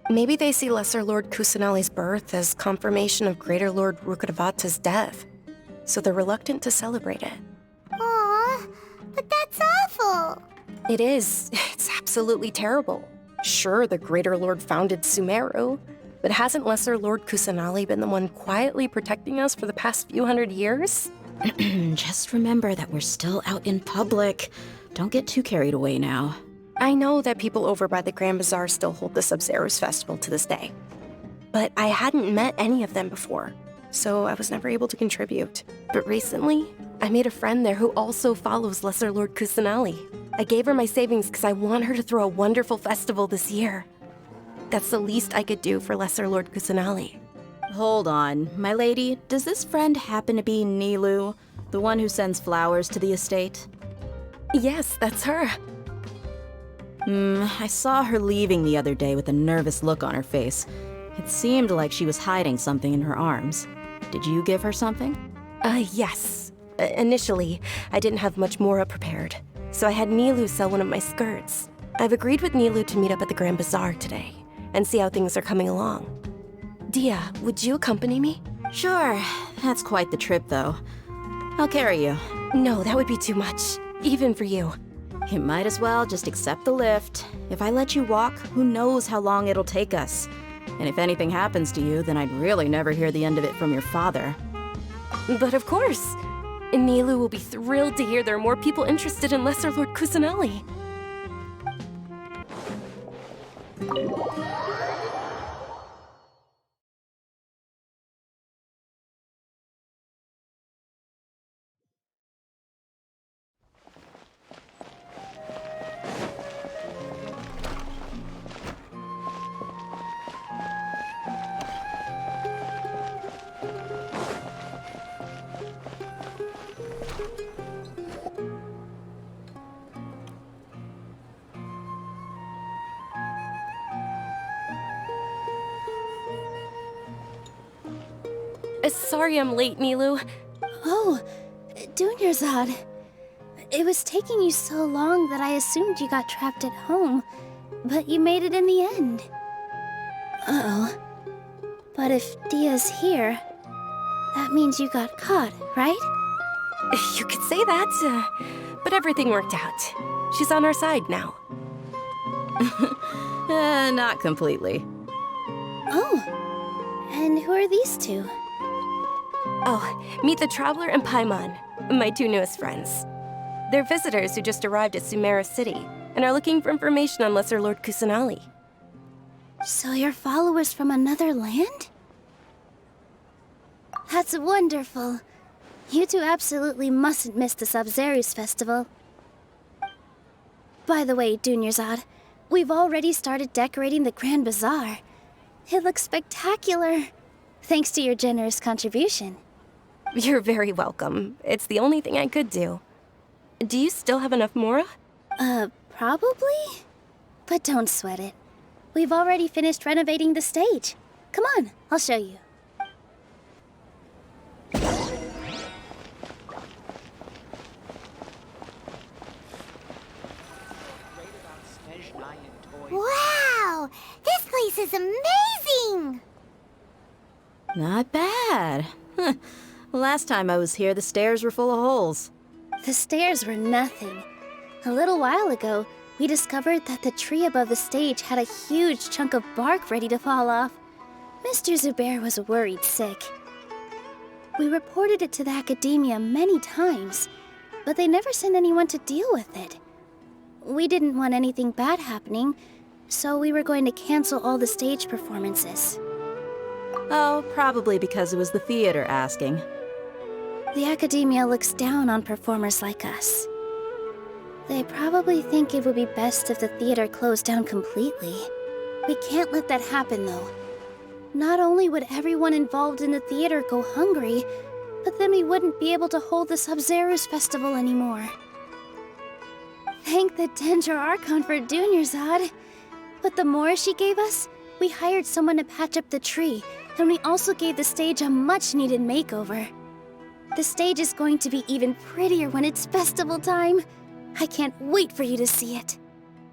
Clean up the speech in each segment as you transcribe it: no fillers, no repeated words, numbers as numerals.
Maybe they see Lesser Lord Kusanali's birth as confirmation of Greater Lord Rukkhadevata's death, so they're reluctant to celebrate it. Aw, but that's awful. It is. It's absolutely terrible. Sure, the Greater Lord founded Sumeru, but hasn't Lesser Lord Kusanali been the one quietly protecting us for the past few hundred years? Just remember that we're still out in public. Don't get too carried away now. I know that people over by the Grand Bazaar still hold the Sub-Zero's festival to this day. But I hadn't met any of them before, so I was never able to contribute. But recently, I made a friend there who also follows Lesser Lord Kusanali. I gave her my savings because I want her to throw a wonderful festival this year. That's the least I could do for Lesser Lord Kusanali. Hold on, my lady. Does this friend happen to be Nilu, the one who sends flowers to the estate? Yes, that's her. I saw her leaving the other day with a nervous look on her face. It seemed like she was hiding something in her arms. Did you give her something? Yes. Initially, I didn't have much Mora prepared, so I had Nilu sell one of my skirts. I've agreed with Nilu to meet up at the Grand Bazaar today and see how things are coming along. Dia, would you accompany me? Sure. That's quite the trip, though. I'll carry you. No, that would be too much, even for you. You might as well just accept the lift. If I let you walk, who knows how long it'll take us. And if anything happens to you, then I'd really never hear the end of it from your father. But of course. Nilu will be thrilled to hear there are more people interested in Lesser Lord Kusanali. Sorry I'm late, Nilu. Oh, Dunyarzad. It was taking you so long that I assumed you got trapped at home, but you made it in the end. Uh-oh. But if Dia's here, that means you got caught, right? You could say that, but everything worked out. She's on our side now. Not completely. Oh, and who are these two? Oh, meet the Traveler and Paimon, my two newest friends. They're visitors who just arrived at Sumeru City and are looking for information on Lesser Lord Kusanali. So you're followers from another land? That's wonderful. You two absolutely mustn't miss the Sub-Zero's festival. By the way, Dunyarzad, we've already started decorating the Grand Bazaar. It looks spectacular, thanks to your generous contribution. You're very welcome. It's the only thing I could do. Do you still have enough Mora? Probably? But don't sweat it. We've already finished renovating the stage. Come on, I'll show you. Wow! This place is amazing! Not bad. Last time I was here, the stairs were full of holes. The stairs were nothing. A little while ago, we discovered that the tree above the stage had a huge chunk of bark ready to fall off. Mr. Zubair was worried sick. We reported it to the academia many times, but they never sent anyone to deal with it. We didn't want anything bad happening, so we were going to cancel all the stage performances. Oh, probably because it was the theater asking. The academia looks down on performers like us. They probably think it would be best if the theater closed down completely. We can't let that happen, though. Not only would everyone involved in the theater go hungry, but then we wouldn't be able to hold the Sub-Zero's festival anymore. Thank the Dendro Archon for Dunyarzad. With the Mora she gave us, we hired someone to patch up the tree, and we also gave the stage a much-needed makeover. The stage is going to be even prettier when it's festival time. I can't wait for you to see it.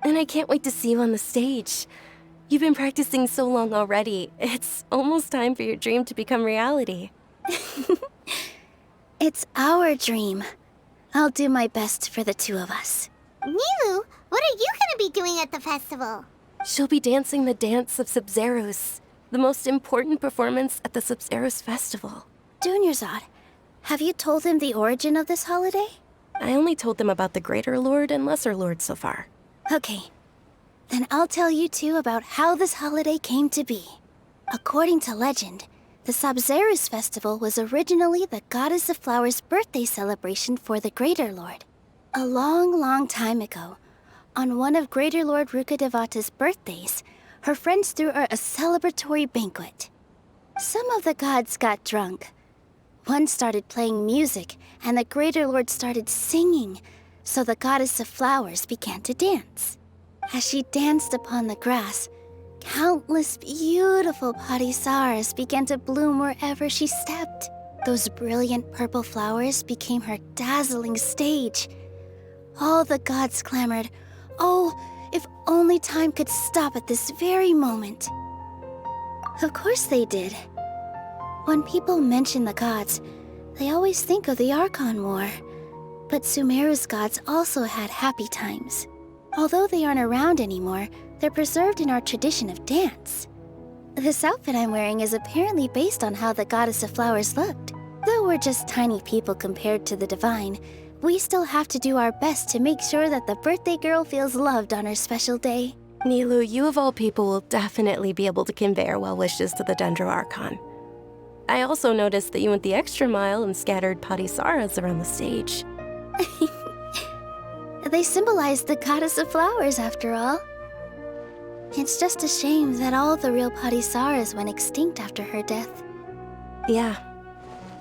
And I can't wait to see you on the stage. You've been practicing so long already. It's almost time for your dream to become reality. It's our dream. I'll do my best for the two of us. Nilu, what are you gonna be doing at the festival? She'll be dancing the dance of Sub-Zeros, the most important performance at the Sub-Zeros festival. Dunyarzad, have you told him the origin of this holiday? I only told them about the Greater Lord and Lesser Lord so far. Okay. Then I'll tell you two about how this holiday came to be. According to legend, the Sub-Zeros festival was originally the Goddess of Flowers' birthday celebration for the Greater Lord. A long, long time ago, on one of Greater Lord Rukkhadevata's birthdays, her friends threw her a celebratory banquet. Some of the gods got drunk. One started playing music, and the Greater Lord started singing, so the Goddess of Flowers began to dance. As she danced upon the grass, countless beautiful parisaras began to bloom wherever she stepped. Those brilliant purple flowers became her dazzling stage. All the gods clamored, "Oh, if only time could stop at this very moment." Of course they did. When people mention the gods, they always think of the Archon War. But Sumeru's gods also had happy times. Although they aren't around anymore, they're preserved in our tradition of dance. This outfit I'm wearing is apparently based on how the Goddess of Flowers looked. Though we're just tiny people compared to the divine, we still have to do our best to make sure that the birthday girl feels loved on her special day. Nilu, you of all people will definitely be able to convey our well wishes to the Dendro Archon. I also noticed that you went the extra mile and scattered Padisaras around the stage. They symbolize the Goddess of Flowers, after all. It's just a shame that all the real Padisaras went extinct after her death. Yeah.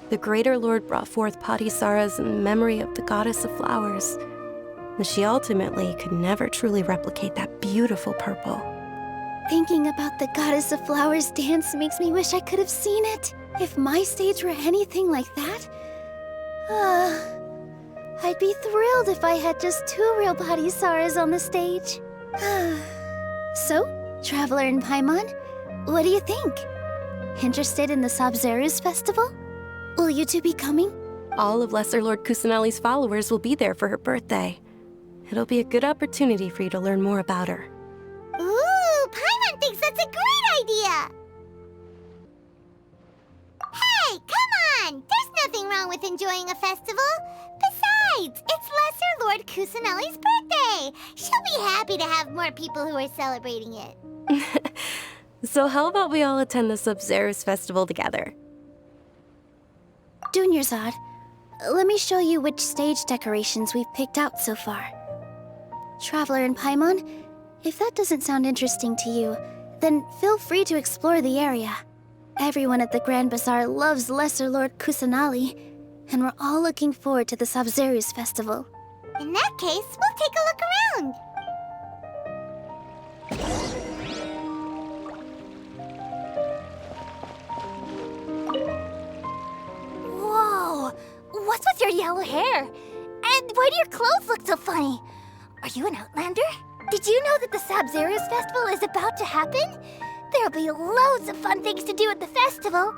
The Greater Lord brought forth Padisaras in memory of the Goddess of Flowers, and she ultimately could never truly replicate that beautiful purple. Thinking about the Goddess of Flowers dance makes me wish I could have seen it. If my stage were anything like that, I'd be thrilled if I had just two real Padisaras on the stage. So, Traveler and Paimon, what do you think? Interested in the Sub-Zeros festival? Will you two be coming? All of Lesser Lord Kusanali's followers will be there for her birthday. It'll be a good opportunity for you to learn more about her. Ooh, Paimon thinks that's a great idea! Hey, come on! There's nothing wrong with enjoying a festival. Besides, it's Lesser Lord Kusanali's birthday. She'll be happy to have more people who are celebrating it. So how about we all attend the Sub-Zeros festival together? Dunyarzad, let me show you which stage decorations we've picked out so far. Traveler and Paimon, if that doesn't sound interesting to you, then feel free to explore the area. Everyone at the Grand Bazaar loves Lesser Lord Kusanali, and we're all looking forward to the Sub-Zeros festival. In that case, we'll take a look around. Whoa! What's with your yellow hair? And why do your clothes look so funny? Are you an Outlander? Did you know that the Sub-Zeros festival is about to happen? There'll be loads of fun things to do at the festival.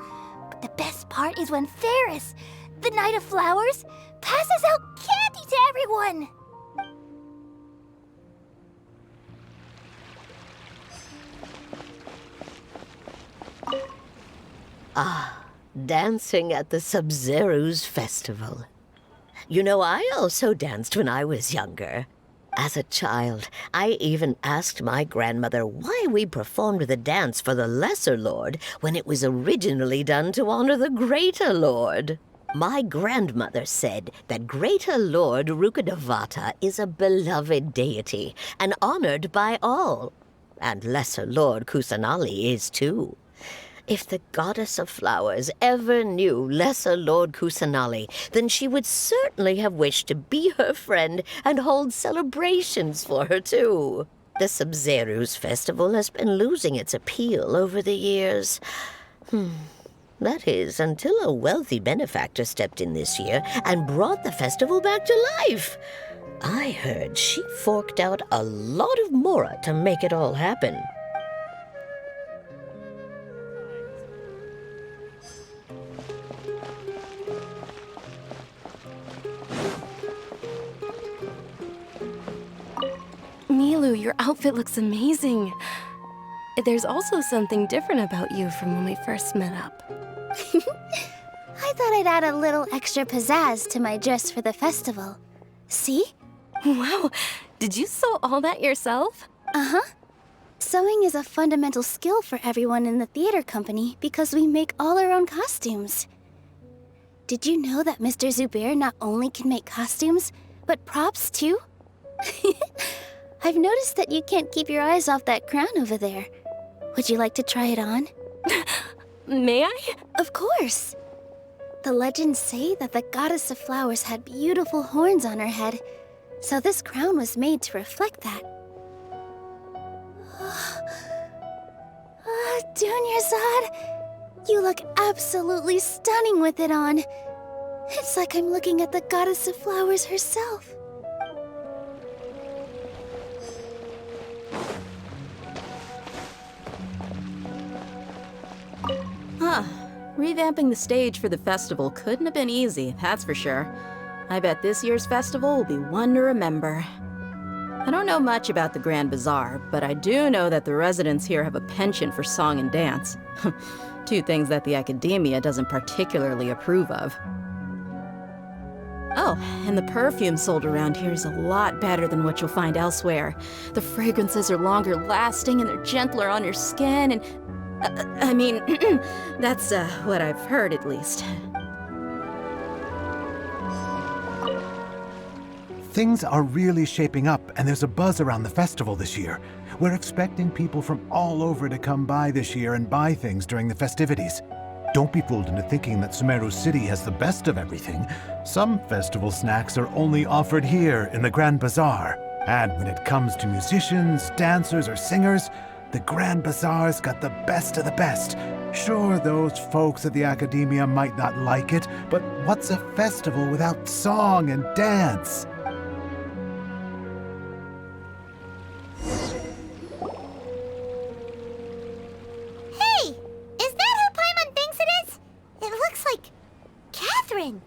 But the best part is when Ferris, the Knight of Flowers, passes out candy to everyone. Dancing at the Sub-Zeros festival. You know, I also danced when I was younger. As a child, I even asked my grandmother why we performed the dance for the Lesser Lord when it was originally done to honor the Greater Lord. My grandmother said that Greater Lord Rukkhadevata is a beloved deity and honored by all. And Lesser Lord Kusanali is too. If the Goddess of Flowers ever knew Lesser Lord Kusanali, then she would certainly have wished to be her friend and hold celebrations for her, too. The Sub-Zeros festival has been losing its appeal over the years. That is, until a wealthy benefactor stepped in this year and brought the festival back to life. I heard she forked out a lot of mora to make it all happen. Malu, your outfit looks amazing. There's also something different about you from when we first met up. I thought I'd add a little extra pizzazz to my dress for the festival. See? Wow, did you sew all that yourself? Uh-huh. Sewing is a fundamental skill for everyone in the theater company because we make all our own costumes. Did you know that Mr. Zubair not only can make costumes, but props too? I've noticed that you can't keep your eyes off that crown over there. Would you like to try it on? May I? Of course. The legends say that the goddess of flowers had beautiful horns on her head, so this crown was made to reflect that. Dunyarzad, you look absolutely stunning with it on. It's like I'm looking at the goddess of flowers herself. Huh. Revamping the stage for the festival couldn't have been easy, that's for sure. I bet this year's festival will be one to remember. I don't know much about the Grand Bazaar, but I do know that the residents here have a penchant for song and dance. Two things that the academia doesn't particularly approve of. Oh, and the perfume sold around here is a lot better than what you'll find elsewhere. The fragrances are longer lasting and they're gentler on your skin and... I mean, that's what I've heard at least. Things are really shaping up, and there's a buzz around the festival this year. We're expecting people from all over to come by this year and buy things during the festivities. Don't be fooled into thinking that Sumeru City has the best of everything. Some festival snacks are only offered here in the Grand Bazaar. And when it comes to musicians, dancers, or singers, the Grand Bazaar's got the best of the best. Sure, those folks at the academia might not like it, but what's a festival without song and dance? Hey! Is that who Paimon thinks it is? It looks like Catherine.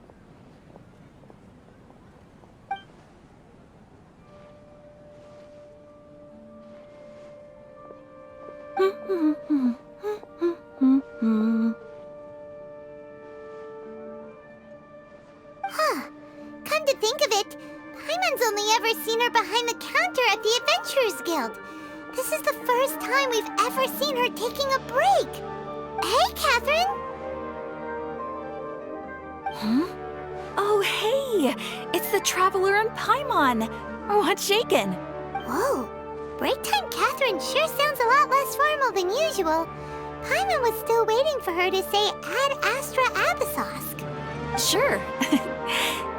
Huh. Come to think of it, Paimon's only ever seen her behind the counter at the Adventurers Guild. This is the first time we've ever seen her taking a break. Hey, Catherine! Huh? Oh, hey! It's the Traveler and Paimon! What's shaken? Whoa. Break time Catherine sure sounds a lot less formal than usual. Paimon was still waiting for her to say Ad Astra Abyssosk. Sure.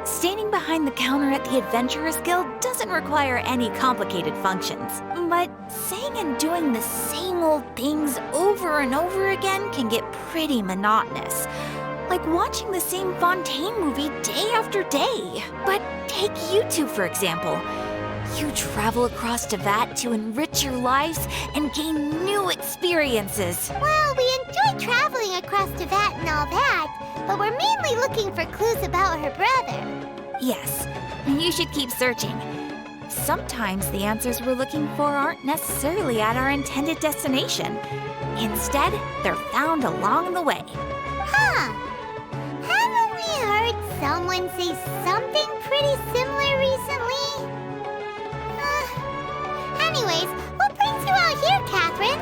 Standing behind the counter at the Adventurers Guild doesn't require any complicated functions. But saying and doing the same old things over and over again can get pretty monotonous. Like watching the same Fontaine movie day after day. But take you two, for example. You travel across Teyvat to enrich your lives and gain new experiences. Well, we enjoy traveling across Teyvat and all that, but we're mainly looking for clues about her brother. Yes, you should keep searching. Sometimes the answers we're looking for aren't necessarily at our intended destination. Instead, they're found along the way. Huh. Haven't we heard someone say something pretty similar recently? Anyways, what brings you out here, Catherine?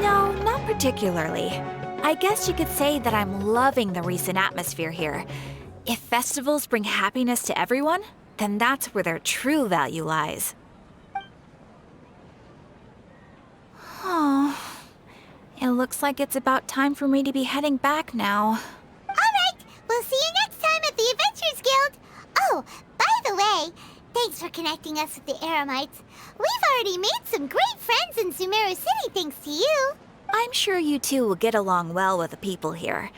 No, not particularly. I guess you could say that I'm loving the recent atmosphere here. If festivals bring happiness to everyone, then that's where their true value lies. Oh, it looks like it's about time for me to be heading back now. Alright, we'll see you next time at the Adventurers Guild. Oh, by the way, thanks for connecting us with the Eremites. We've already made some great friends in Sumeru City thanks to you. I'm sure you two will get along well with the people here.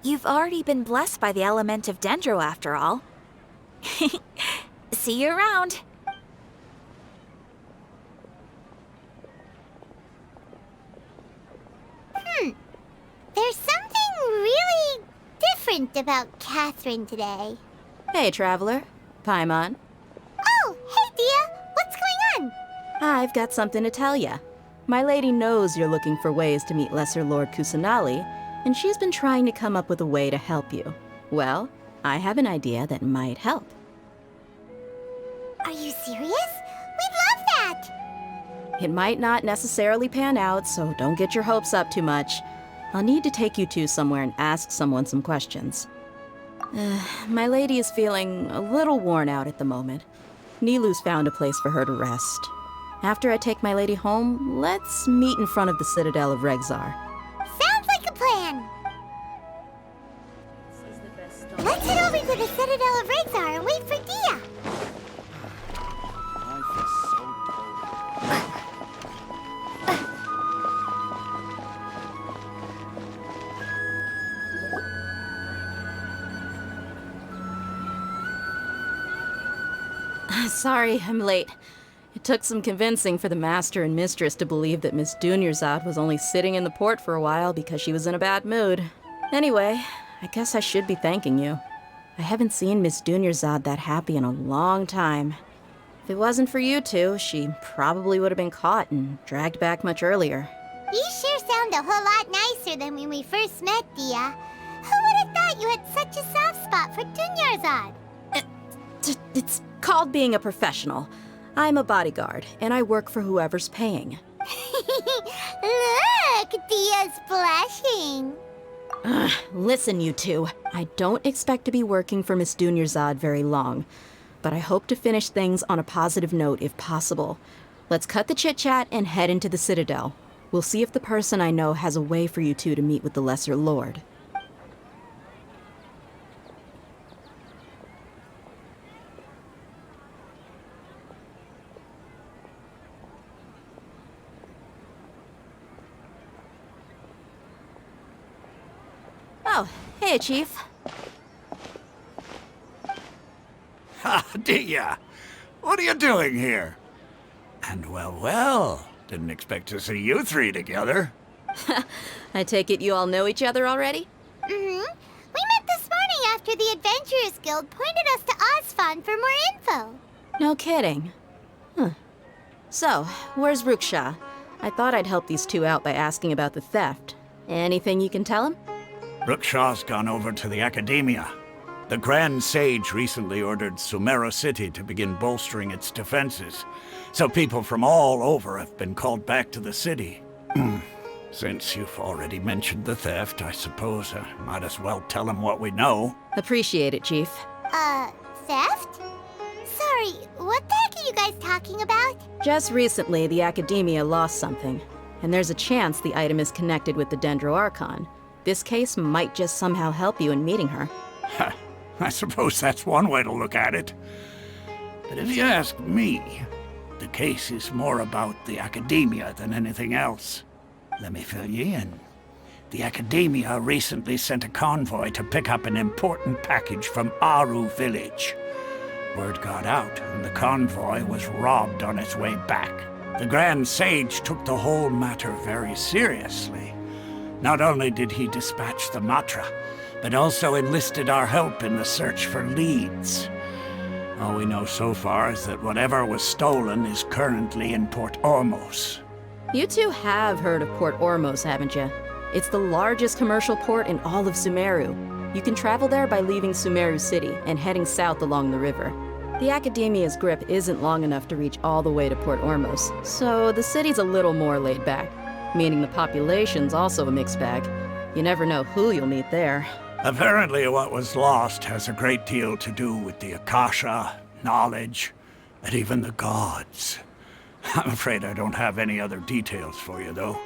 You've already been blessed by the element of Dendro, after all. See you around. There's something really different about Catherine today. Hey, Traveler. Paimon. Oh, hey, Dia. What's going on? I've got something to tell ya. My lady knows you're looking for ways to meet Lesser Lord Kusanali, and she's been trying to come up with a way to help you. Well, I have an idea that might help. Are you serious? We'd love that! It might not necessarily pan out, so don't get your hopes up too much. I'll need to take you two somewhere and ask someone some questions. My lady is feeling a little worn out at the moment. Nilu's found a place for her to rest. After I take my lady home, let's meet in front of the Citadel of Regzar. Sounds like a plan! Let's head over to the Citadel of Regzar and wait for Dia! Sorry, I'm late. It took some convincing for the master and mistress to believe that Miss Dunyarzad was only sitting in the port for a while because she was in a bad mood. Anyway, I guess I should be thanking you. I haven't seen Miss Dunyarzad that happy in a long time. If it wasn't for you two, she probably would have been caught and dragged back much earlier. You sure sound a whole lot nicer than when we first met, Dia. Who would have thought you had such a soft spot for Dunyarzad? It's called being a professional. I'm a bodyguard, and I work for whoever's paying. Look, Dia's blushing. Listen, you two. I don't expect to be working for Miss Dunyarzad very long, but I hope to finish things on a positive note if possible. Let's cut the chit-chat and head into the Citadel. We'll see if the person I know has a way for you two to meet with the Lesser Lord. Oh, hey, Chief. Ha, Dia! What are you doing here? And well, didn't expect to see you three together. I take it you all know each other already? Mm-hmm. We met this morning after the Adventurers Guild pointed us to Osfon for more info. No kidding. Huh. So, where's Ruksha? I thought I'd help these two out by asking about the theft. Anything you can tell him? Rukshaw's gone over to the Academia. The Grand Sage recently ordered Sumeru City to begin bolstering its defenses, so people from all over have been called back to the city. Since you've already mentioned the theft, I suppose I might as well tell him what we know. Appreciate it, Chief. Theft? Sorry, what the heck are you guys talking about? Just recently, the Academia lost something, and there's a chance the item is connected with the Dendro Archon. This case might just somehow help you in meeting her. I suppose that's one way to look at it. But if you ask me, the case is more about the Academia than anything else. Let me fill you in. The Academia recently sent a convoy to pick up an important package from Aru village. Word got out, and the convoy was robbed on its way back. The Grand Sage took the whole matter very seriously. Not only did he dispatch the Matra, but also enlisted our help in the search for leads. All we know so far is that whatever was stolen is currently in Port Ormos. You two have heard of Port Ormos, haven't you? It's the largest commercial port in all of Sumeru. You can travel there by leaving Sumeru City and heading south along the river. The Academia's grip isn't long enough to reach all the way to Port Ormos, so the city's a little more laid back. Meaning the population's also a mixed bag. You never know who you'll meet there. Apparently what was lost has a great deal to do with the Akasha, knowledge, and even the gods. I'm afraid I don't have any other details for you, though.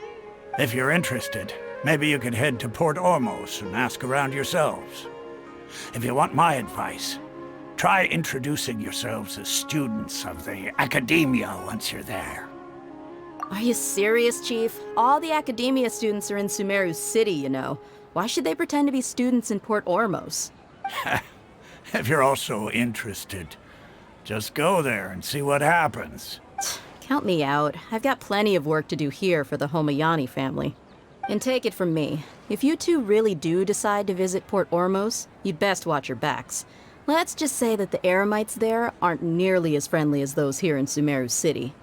If you're interested, maybe you could head to Port Ormos and ask around yourselves. If you want my advice, try introducing yourselves as students of the Academia once you're there. Are you serious, Chief? All the Academia students are in Sumeru City, you know. Why should they pretend to be students in Port Ormos? If you're also interested, just go there and see what happens. Count me out. I've got plenty of work to do here for the Homayani family. And take it from me, if you two really do decide to visit Port Ormos, you'd best watch your backs. Let's just say that the Eremites there aren't nearly as friendly as those here in Sumeru City.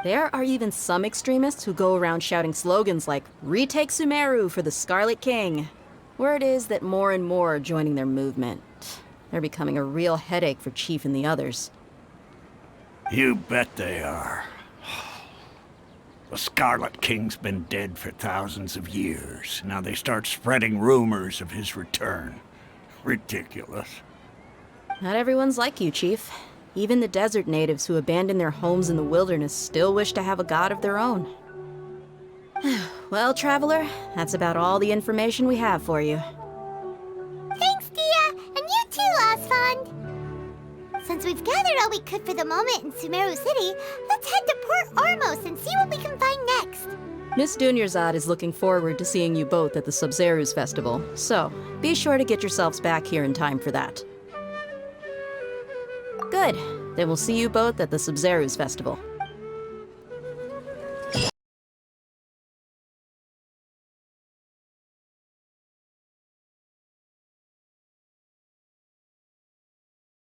There are even some extremists who go around shouting slogans like, "Retake Sumeru for the Scarlet King." Word is that more and more are joining their movement. They're becoming a real headache for Chief and the others. You bet they are. The Scarlet King's been dead for thousands of years. Now they start spreading rumors of his return. Ridiculous. Not everyone's like you, Chief. Even the desert natives who abandoned their homes in the wilderness still wish to have a god of their own. Well, Traveler, that's about all the information we have for you. Thanks, Dia! And you too, Osfond! Since we've gathered all we could for the moment in Sumeru City, let's head to Port Ormos and see what we can find next. Miss Dunyarzad is looking forward to seeing you both at the Sub-Zeru's festival, so be sure to get yourselves back here in time for that. Good. Then we'll see you both at the Sub-Zeru's festival.